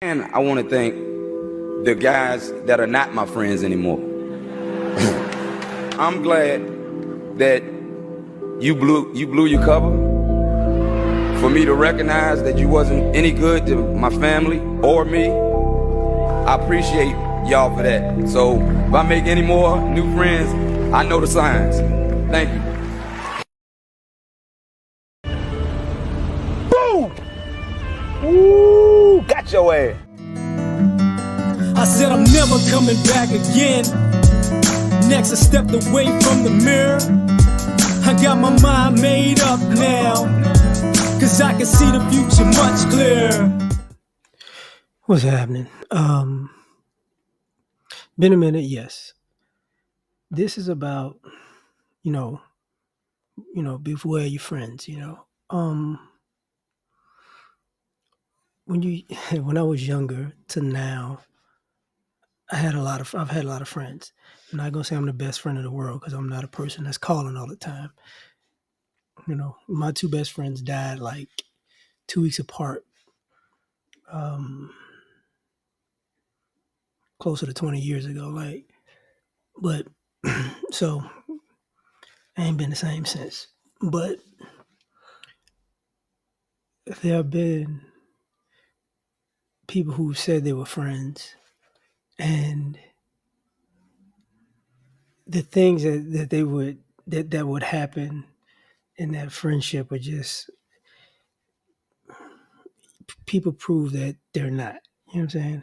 And I want to thank the guys that are not my friends anymore. I'm glad that you blew your cover for me to recognize that you wasn't any good to my family or me. I appreciate y'all for that. So if I make any more new friends, I know the signs. Thank you. Boom! Ooh, got your ass. I said I'm never coming back again. Next I stepped away from the mirror. I got my mind made up now, cause I can see the future much clearer. What's happening? Been a minute, yes. This is about, you know, beware your friends. When you when I was younger to now, I've had a lot of friends. I'm not gonna say I'm the best friend in the world because I'm not a person that's calling all the time. My two best friends died like 2 weeks apart, closer to 20 years ago. But so I ain't been the same since. But there have been people who said they were friends, and the things that would happen in that friendship are just people prove that they're not. You know what I'm saying?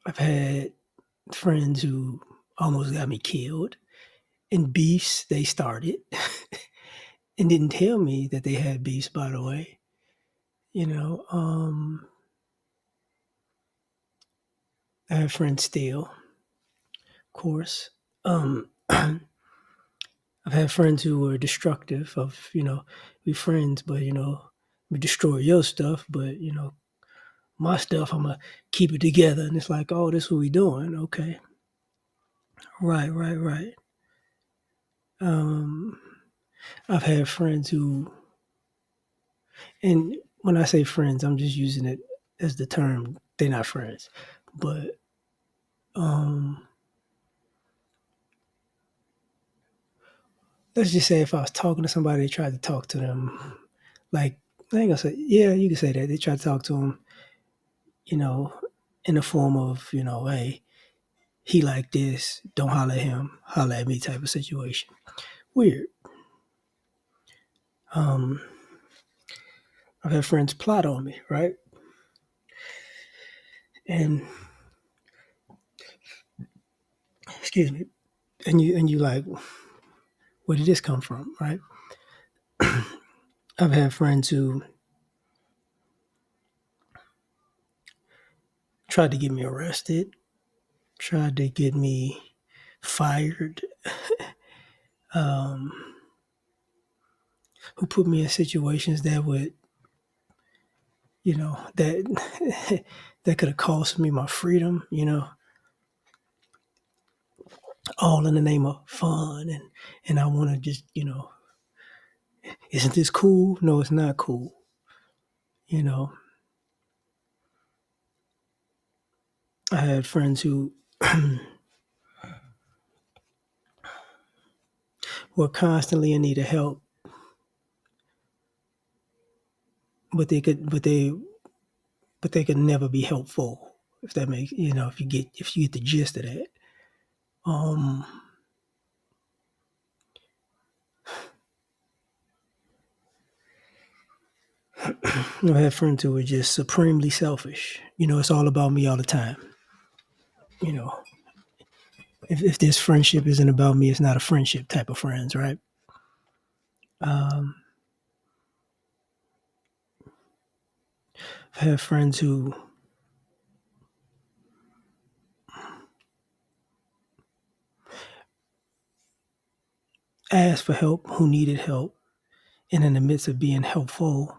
I've had friends who almost got me killed in beefs they started and didn't tell me that they had beefs, by the way. You know, I have friends still, of course. I've had friends who were destructive of, we friends, but, we destroy your stuff, but, my stuff, I'm going to keep it together. And it's like, oh, this is what we doing. Okay. Right, right, right. Um, I've had friends who, and when I say friends, I'm just using it as the term. They're not friends, but um, let's just say if I was talking to somebody, they tried to talk to them, like I ain't gonna say, yeah, you can say that. They tried to talk to them, you know, in the form of, hey, he like this, don't holler at him, holler at me type of situation. Weird. Um, I've had friends plot on me, right? And excuse me, and you like, where did this come from, right? I've had friends who tried to get me arrested, tried to get me fired, um, who put me in situations that would, that that could have cost me my freedom, all in the name of fun, and I want to just, isn't this cool? No, it's not cool. You know, I had friends who were constantly in need of help, but they could never be helpful. If that makes, if you get the gist of that. Um, I had friends who were just supremely selfish. It's all about me all the time. You know, if this friendship isn't about me, it's not a friendship type of friends, right? Um, I've had friends who asked for help, who needed help, and in the midst of being helpful,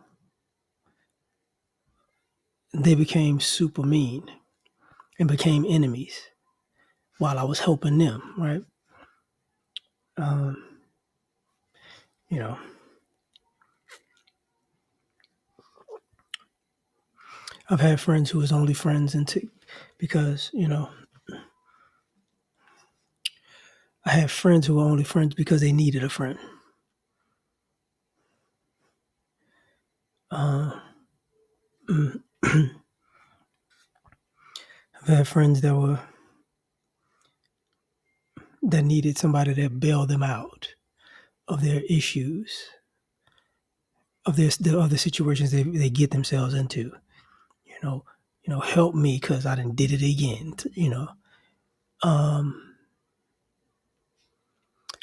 they became super mean and became enemies while I was helping them, right? Um, you know, I've had friends who was only friends because, I had friends who were only friends because they needed a friend. Uh, I've had friends that needed somebody to bail them out of their issues, of the other situations they get themselves into. You know, help me because I done did it again. Um,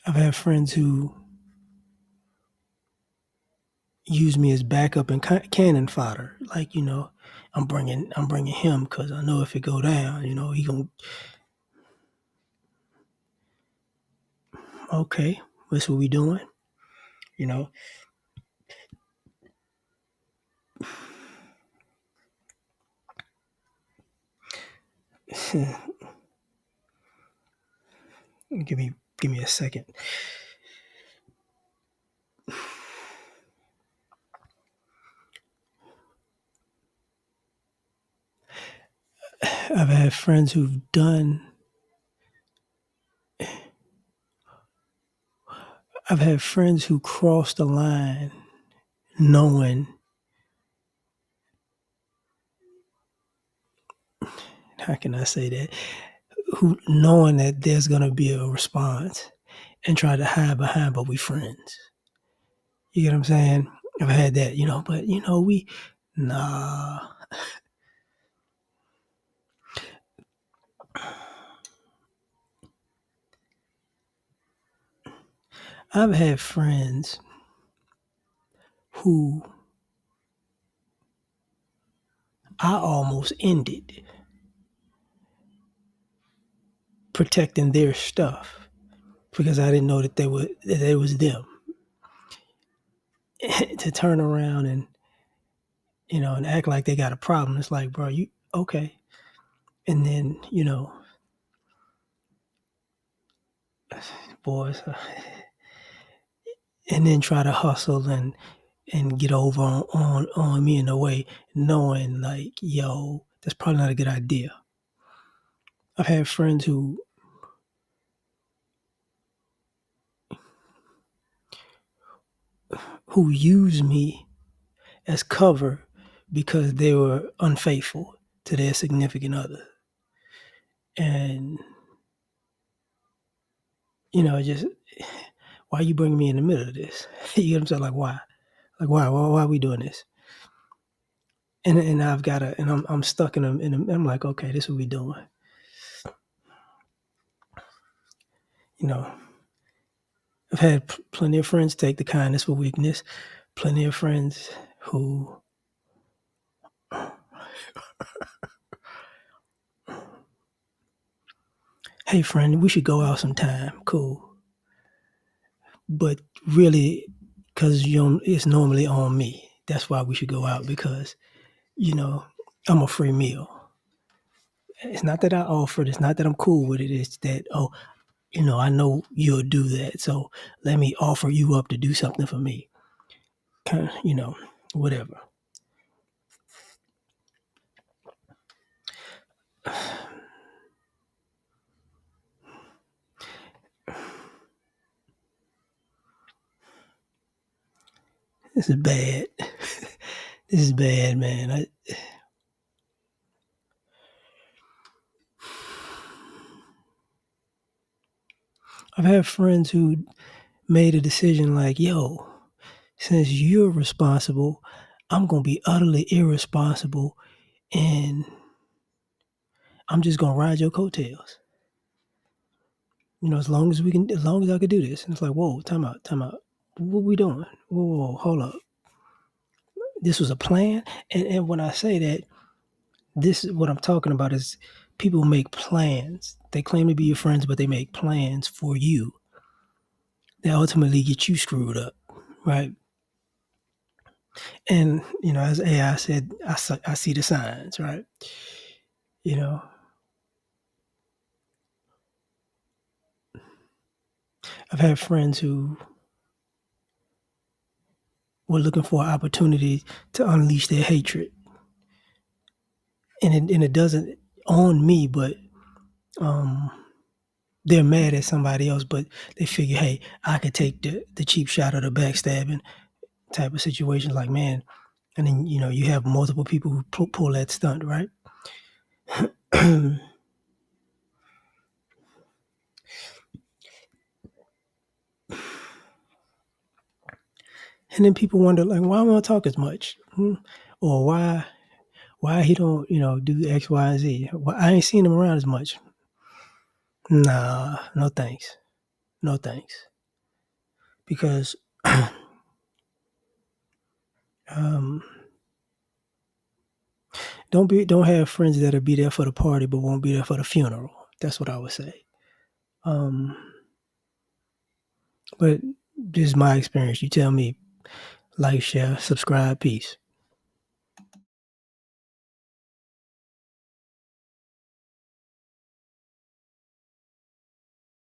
I've had friends who use me as backup and cannon fodder. Like, I'm bringing him because I know if it go down, he gonna. Okay, that's what we doing. You know, give me a second. I've had friends who've done. I've had friends who crossed the line knowing, how can I say that? Who knowing that there's gonna be a response and try to hide behind, but we friends. You get what I'm saying? I've had that, but we nah. I've had friends who I almost ended protecting their stuff because I didn't know that it was them. To turn around and act like they got a problem. It's like, bro, you okay? And then boys, and then try to hustle and get over on me in a way, knowing like, yo, that's probably not a good idea. I've had friends who use me as cover because they were unfaithful to their significant other. And, just why you bringing me in the middle of this? You get what I'm saying? Like, why? Like, why are we doing this? And I've got to, and I'm stuck in them. I'm like, okay, this is what we doing. I've had plenty of friends take the kindness for weakness. Plenty of friends who hey friend, we should go out sometime. Cool. But really, because it's normally on me. That's why we should go out because, I'm a free meal. It's not that I offered. It's not that I'm cool with it. It's that, I know you'll do that. So let me offer you up to do something for me. Kind of, whatever. This is bad. This is bad, man. I've had friends who made a decision like, yo, since you're responsible, I'm going to be utterly irresponsible and I'm just going to ride your coattails. As long as I could do this. And it's like, whoa, time out. What we doing? Whoa, hold up. This was a plan. And when I say that, this is what I'm talking about is people make plans. They claim to be your friends, but they make plans for you that ultimately get you screwed up, right? And, as AI said, I see the signs, right? I've had friends who were looking for an opportunity to unleash their hatred. and it doesn't on me, but they're mad at somebody else, but they figure, hey, I could take the cheap shot or the backstabbing type of situation. Like, man, and then you have multiple people who pull that stunt, right? And then people wonder, like, why don't I talk as much, or why he don't do X, Y, and Z. Why I ain't seen him around as much. Nah, no thanks, no thanks, because don't have friends that'll be there for the party but won't be there for the funeral. That's what I would say. But this is my experience. You tell me. Like, share, subscribe, peace.